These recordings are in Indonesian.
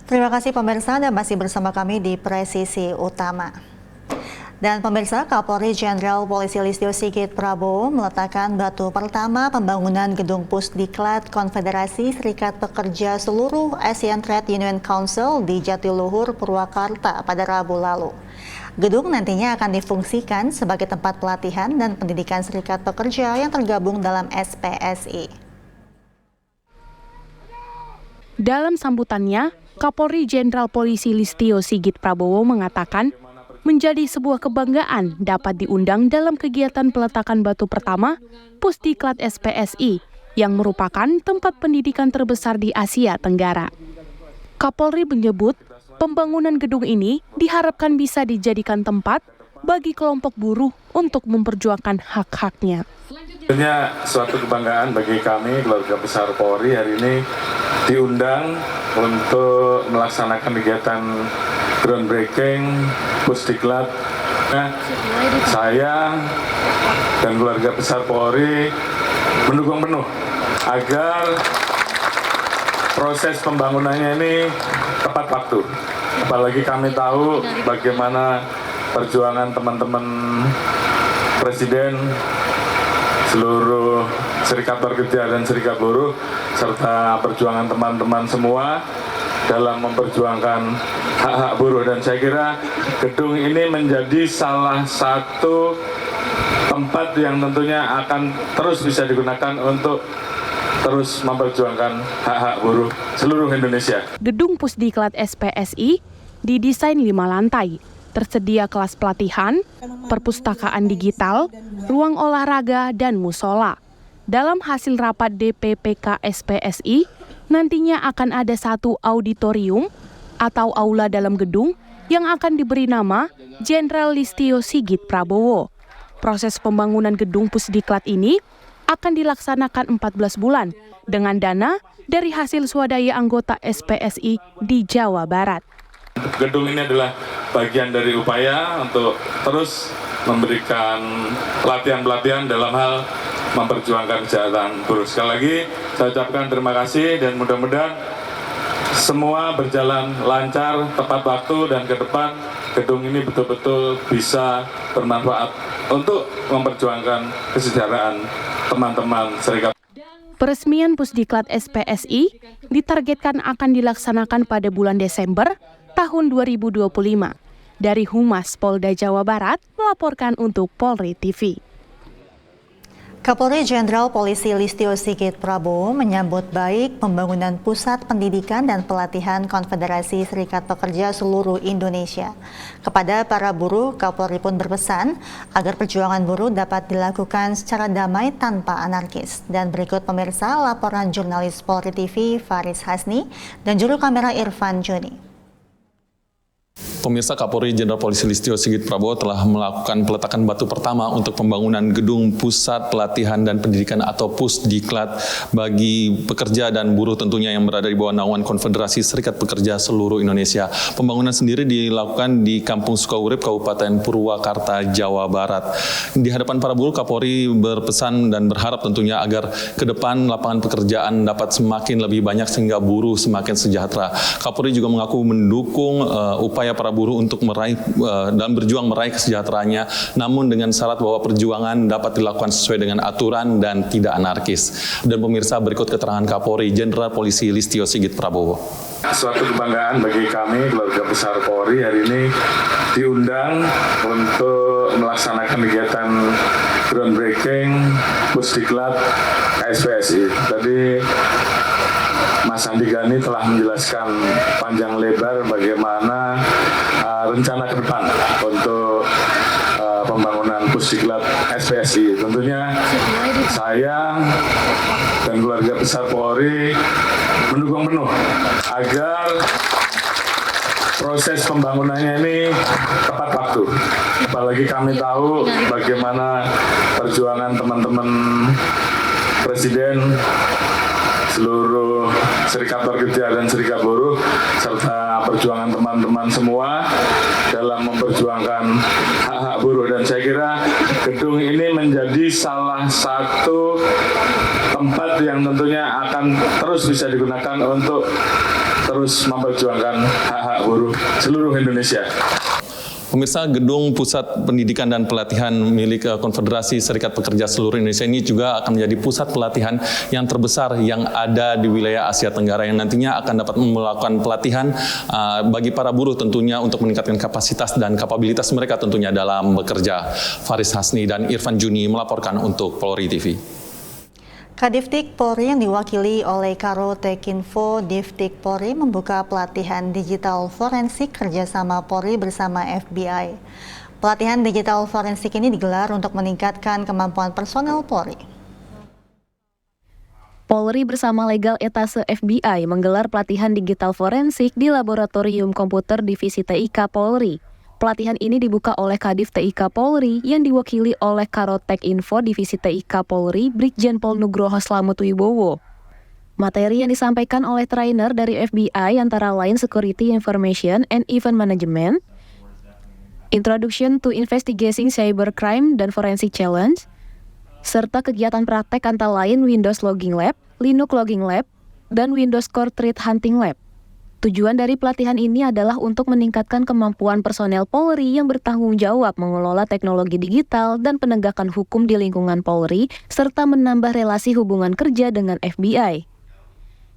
Terima kasih pemirsa, Anda masih bersama kami di Presisi Utama. Dan pemirsa, Kapolri Jenderal Polisi Listio Sigit Prabowo meletakkan batu pertama pembangunan gedung Pusdiklat Konfederasi Serikat Pekerja Seluruh Asian Trade Union Council di Jatiluhur, Purwakarta pada Rabu lalu. Gedung nantinya akan difungsikan sebagai tempat pelatihan dan pendidikan serikat pekerja yang tergabung dalam SPSI. Dalam sambutannya, Kapolri Jenderal Polisi Listio Sigit Prabowo mengatakan menjadi sebuah kebanggaan dapat diundang dalam kegiatan peletakan batu pertama Pusdiklat SPSI yang merupakan tempat pendidikan terbesar di Asia Tenggara. Kapolri menyebut pembangunan gedung ini diharapkan bisa dijadikan tempat bagi kelompok buruh untuk memperjuangkan hak-haknya. Tentunya suatu kebanggaan bagi kami, keluarga besar Polri, hari ini diundang untuk melaksanakan kegiatan groundbreaking Pusdiklat. Saya dan keluarga besar Polri mendukung penuh agar proses pembangunannya ini tepat waktu. Apalagi kami tahu bagaimana perjuangan teman-teman Presiden, seluruh serikat pekerja dan serikat buruh, serta perjuangan teman-teman semua dalam memperjuangkan hak-hak buruh. Dan saya kira gedung ini menjadi salah satu tempat yang tentunya akan terus bisa digunakan untuk terus memperjuangkan hak-hak buruh seluruh Indonesia. Gedung Pusdiklat SPSI didesain 5 lantai. Tersedia kelas pelatihan, perpustakaan digital, ruang olahraga, dan musola. Dalam hasil rapat DPPK SPSI, nantinya akan ada satu auditorium atau aula dalam gedung yang akan diberi nama Jenderal Listio Sigit Prabowo. Proses pembangunan gedung Pusdiklat ini akan dilaksanakan 14 bulan dengan dana dari hasil swadaya anggota SPSI di Jawa Barat. Gedung ini adalah bagian dari upaya untuk terus memberikan pelatihan-pelatihan dalam hal memperjuangkan kesejahteraan buruh. Sekali lagi saya ucapkan terima kasih dan mudah-mudahan semua berjalan lancar, tepat waktu, dan ke depan gedung ini betul-betul bisa bermanfaat untuk memperjuangkan kesejahteraan teman-teman serikat. Peresmian Pusdiklat SPSI ditargetkan akan dilaksanakan pada bulan Desember tahun 2025. Dari Humas Polda Jawa Barat melaporkan untuk Polri TV. Kapolri Jenderal Polisi Listio Sigit Prabowo menyambut baik pembangunan Pusat Pendidikan dan Pelatihan Konfederasi Serikat Pekerja Seluruh Indonesia. Kepada para buruh, Kapolri pun berpesan agar perjuangan buruh dapat dilakukan secara damai tanpa anarkis. Dan berikut pemirsa laporan jurnalis Polri TV Faris Hasni dan juru kamera Irfan Joni. Pemirsa, Kapolri Jenderal Polisi Listio Sigit Prabowo telah melakukan peletakan batu pertama untuk pembangunan gedung Pusat Pelatihan dan Pendidikan atau Pusdiklat bagi pekerja dan buruh tentunya yang berada di bawah naungan Konfederasi Serikat Pekerja Seluruh Indonesia. Pembangunan sendiri dilakukan di Kampung Sukaurip, Kabupaten Purwakarta, Jawa Barat. Di hadapan para buruh, Kapolri berpesan dan berharap tentunya agar ke depan lapangan pekerjaan dapat semakin lebih banyak sehingga buruh semakin sejahtera. Kapolri juga mengaku mendukung upaya para buruh untuk meraih dan berjuang meraih kesejahteraannya, namun dengan syarat bahwa perjuangan dapat dilakukan sesuai dengan aturan dan tidak anarkis. Dan pemirsa, berikut keterangan Kapolri Jenderal Polisi Listio Sigit Prabowo. Suatu kebanggaan bagi kami, keluarga besar Polri, hari ini diundang untuk melaksanakan kegiatan groundbreaking Pusdiklat SPSI. Tadi Mas Andi Gani telah menjelaskan panjang lebar bagaimana rencana ke depan untuk pembangunan Pusdiklat SPSI. Tentunya saya dan keluarga besar Polri mendukung penuh agar proses pembangunannya ini tepat waktu. Apalagi kami tahu bagaimana perjuangan teman-teman Presiden, seluruh serikat pekerja dan serikat buruh, serta perjuangan teman-teman semua dalam memperjuangkan hak-hak buruh. Dan saya kira gedung ini menjadi salah satu tempat yang tentunya akan terus bisa digunakan untuk terus memperjuangkan hak-hak buruh seluruh Indonesia. Pemirsa, Gedung Pusat Pendidikan dan Pelatihan milik Konfederasi Serikat Pekerja Seluruh Indonesia ini juga akan menjadi pusat pelatihan yang terbesar yang ada di wilayah Asia Tenggara, yang nantinya akan dapat melakukan pelatihan bagi para buruh tentunya untuk meningkatkan kapasitas dan kapabilitas mereka tentunya dalam bekerja. Faris Hasni dan Irfan Juni melaporkan untuk Polri TV. Kadiftik Polri yang diwakili oleh Karo Tekinfo Divtik Polri membuka pelatihan digital forensik kerjasama Polri bersama FBI. Pelatihan digital forensik ini digelar untuk meningkatkan kemampuan personel Polri. Polri bersama Legal Etase FBI menggelar pelatihan digital forensik di Laboratorium Komputer Divisi TIK Polri. Pelatihan ini dibuka oleh Kadif TIK Polri yang diwakili oleh Karotek Info Divisi TIK Polri Brigjen Pol Nugroho Slamet Wibowo. Materi yang disampaikan oleh trainer dari FBI antara lain Security Information and Event Management, Introduction to Investigating Cybercrime dan Forensic Challenge, serta kegiatan praktek antara lain Windows Logging Lab, Linux Logging Lab, dan Windows Core Threat Hunting Lab. Tujuan dari pelatihan ini adalah untuk meningkatkan kemampuan personel Polri yang bertanggung jawab mengelola teknologi digital dan penegakan hukum di lingkungan Polri, serta menambah relasi hubungan kerja dengan FBI.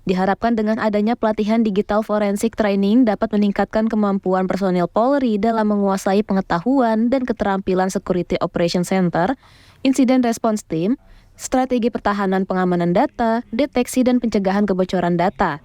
Diharapkan dengan adanya pelatihan digital forensik training dapat meningkatkan kemampuan personel Polri dalam menguasai pengetahuan dan keterampilan Security Operation Center, Incident Response Team, strategi pertahanan pengamanan data, deteksi dan pencegahan kebocoran data.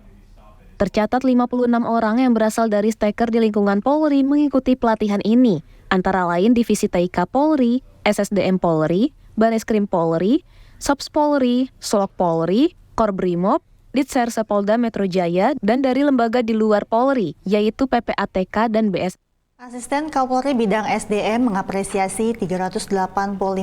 Tercatat 56 orang yang berasal dari staker di lingkungan Polri mengikuti pelatihan ini, antara lain Divisi TIK Polri, SSDM Polri, Bareskrim Polri, Sops Polri, Solok Polri, Korbrimob, Ditserse Polda Metro Jaya, dan dari lembaga di luar Polri, yaitu PPATK dan BS. Asisten Kapolri Bidang SDM mengapresiasi 385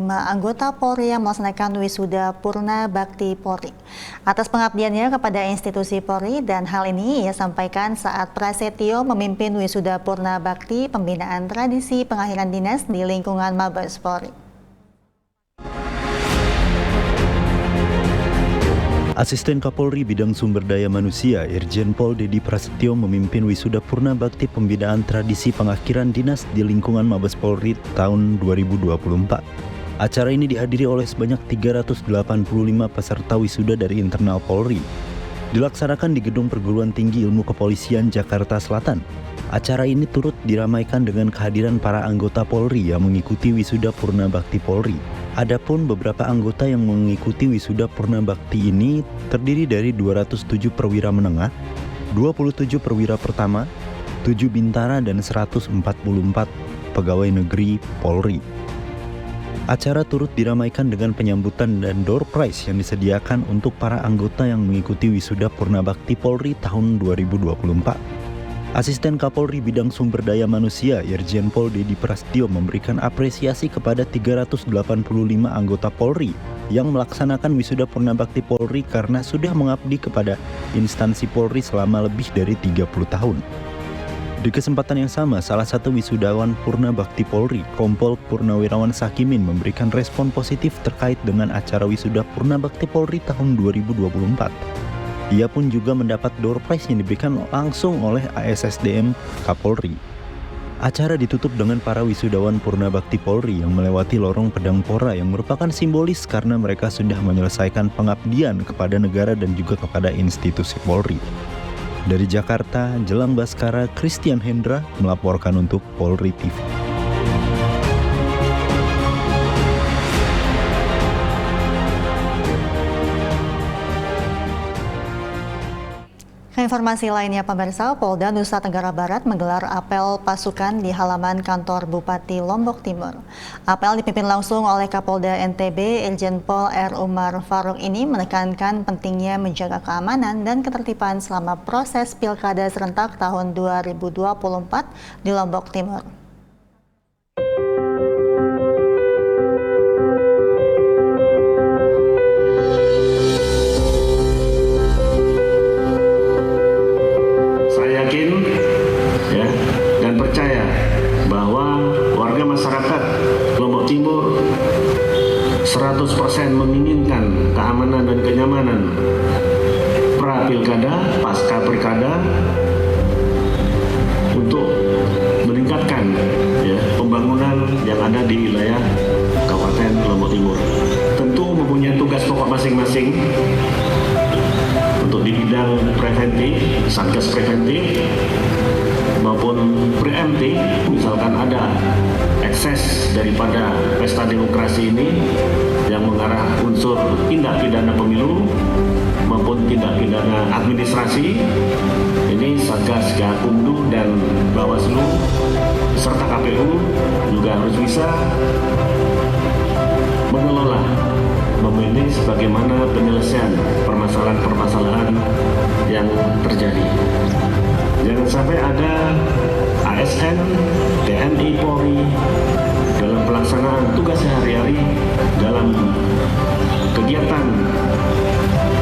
anggota Polri yang melaksanakan wisuda Purna Bakti Polri atas pengabdiannya kepada institusi Polri, dan hal ini ia sampaikan saat Prasetyo memimpin wisuda Purna Bakti pembinaan tradisi pengakhiran dinas di lingkungan Mabes Polri. Asisten Kapolri Bidang Sumber Daya Manusia Irjen Pol Dedi Prasetyo memimpin wisuda Purna Bakti Pembinaan Tradisi Pengakhiran Dinas di lingkungan Mabes Polri tahun 2024. Acara ini dihadiri oleh sebanyak 385 peserta wisuda dari internal Polri. Dilaksanakan di Gedung Perguruan Tinggi Ilmu Kepolisian Jakarta Selatan. Acara ini turut diramaikan dengan kehadiran para anggota Polri yang mengikuti wisuda Purna Bakti Polri. Adapun beberapa anggota yang mengikuti wisuda Purna Bakti ini terdiri dari 207 perwira menengah, 27 perwira pertama, 7 bintara dan 144 pegawai negeri Polri. Acara turut diramaikan dengan penyambutan dan door prize yang disediakan untuk para anggota yang mengikuti wisuda Purna Bakti Polri tahun 2024. Asisten Kapolri Bidang Sumber Daya Manusia Irjen Pol Dedi Prasetyo memberikan apresiasi kepada 385 anggota Polri yang melaksanakan wisuda Purna Bakti Polri karena sudah mengabdi kepada instansi Polri selama lebih dari 30 tahun. Di kesempatan yang sama, salah satu wisudawan Purna Bakti Polri, Kompol Purnawirawan Sakimin, memberikan respon positif terkait dengan acara wisuda Purna Bakti Polri tahun 2024. Ia pun juga mendapat door prize yang diberikan langsung oleh ASSDM Kapolri. Acara ditutup dengan para wisudawan Purna Bakti Polri yang melewati lorong pedang pora yang merupakan simbolis karena mereka sudah menyelesaikan pengabdian kepada negara dan juga kepada institusi Polri. Dari Jakarta, Jelang Baskara, Christian Hendra melaporkan untuk Polri TV. Informasi lainnya pemirsa, Polda Nusa Tenggara Barat menggelar apel pasukan di halaman kantor Bupati Lombok Timur. Apel dipimpin langsung oleh Kapolda NTB Irjen Pol R. Umar Faruk ini menekankan pentingnya menjaga keamanan dan ketertiban selama proses Pilkada serentak tahun 2024 di Lombok Timur. 100% menginginkan keamanan dan kenyamanan pra-pilkada, pasca-pilkada untuk meningkatkan pembangunan yang ada di wilayah Kabupaten Lombok Timur. Tentu mempunyai tugas pokok masing-masing untuk di bidang preventif, satgas preventif maupun preemptif. Misalkan ada ekses daripada pesta demokrasi ini yang mengarah unsur tindak pidana pemilu maupun tindak pidana administrasi, ini Satgas Gakumdu dan Bawaslu serta KPU juga harus bisa mengelola, memanage bagaimana penyelesaian permasalahan-permasalahan yang terjadi. Jangan sampai ada ASN, TNI, Polri dalam pelaksanaan tugas sehari-hari dalam kegiatan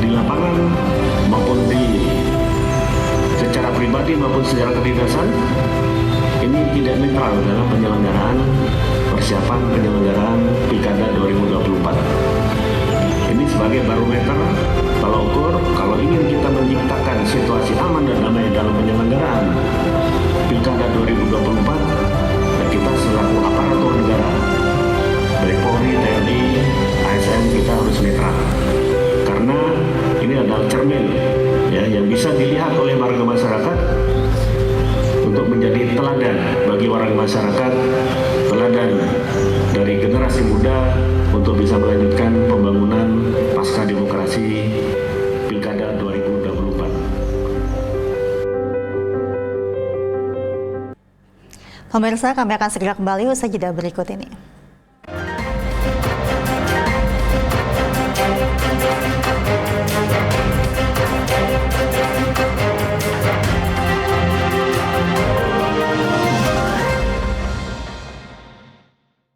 di lapangan maupun secara pribadi maupun secara kedinasan ini tidak netral dalam penyelenggaraan persiapan penyelenggaraan Pilkada 2024. Ini sebagai barometer tolak ukur kalau ingin kita menciptakan situasi aman dan damai dalam penyelenggaraan Pilkada 2024, ya kita selaku aparatur negara, baik Polri, TNI, ASN, kita harus netral. Karena ini adalah cermin yang bisa dilihat oleh warga masyarakat untuk menjadi teladan bagi warga masyarakat, teladan dari generasi muda untuk bisa melanjutkan pembangunan pasca demokrasi Pilkada 2024. Pemirsa, kami akan segera kembali usai jeda berikut ini.